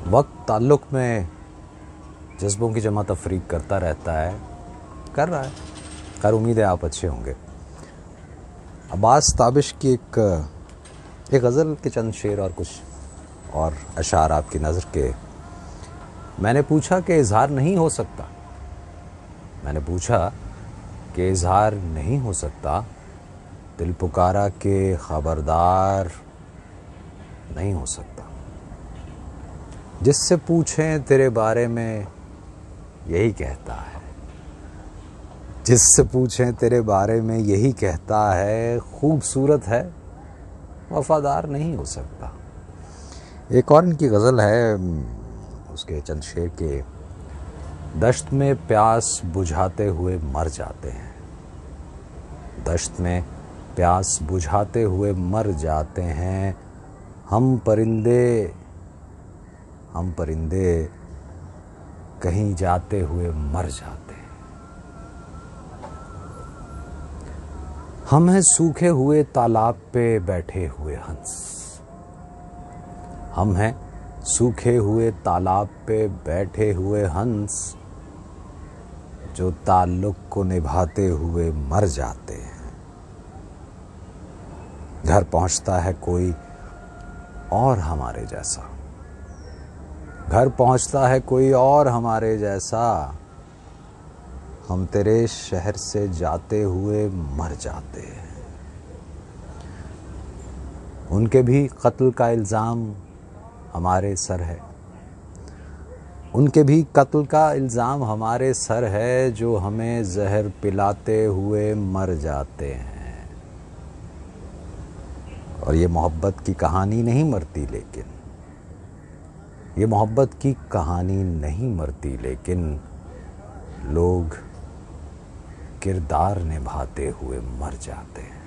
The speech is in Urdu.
وقت تعلق میں جذبوں کی جمع تفریق کرتا رہتا ہے، کر رہا ہے. خیر امید ہے آپ اچھے ہوں گے. عباس تابش کی ایک غزل کے چند شعر اور کچھ اور اشعار آپ کی نظر کے. میں نے پوچھا کہ اظہار نہیں ہو سکتا، میں نے پوچھا کہ اظہار نہیں ہو سکتا، دل پکارا کہ خبردار نہیں ہو سکتا. جس سے پوچھیں تیرے بارے میں یہی کہتا ہے، جس سے پوچھیں تیرے بارے میں یہی کہتا ہے، خوبصورت ہے وفادار نہیں ہو سکتا. ایک اور ان کی غزل ہے، اس کے چند شعر کے. دشت میں پیاس بجھاتے ہوئے مر جاتے ہیں، دشت میں پیاس بجھاتے ہوئے مر جاتے ہیں، ہم پرندے کہیں جاتے ہوئے مر جاتے ہیں. ہم ہیں سوکھے ہوئے تالاب پہ بیٹھے ہوئے ہنس، ہم ہیں سوکھے ہوئے تالاب پہ بیٹھے ہوئے ہنس، جو تعلق کو نبھاتے ہوئے مر جاتے ہیں. گھر پہنچتا ہے کوئی اور ہمارے جیسا، گھر پہنچتا ہے کوئی اور ہمارے جیسا، ہم تیرے شہر سے جاتے ہوئے مر جاتے ہیں. ان کے بھی قتل کا الزام ہمارے سر ہے، ان کے بھی قتل کا الزام ہمارے سر ہے، جو ہمیں زہر پلاتے ہوئے مر جاتے ہیں. اور یہ محبت کی کہانی نہیں مرتی، لیکن یہ محبت کی کہانی نہیں مرتی، لیکن لوگ کردار نبھاتے ہوئے مر جاتے ہیں.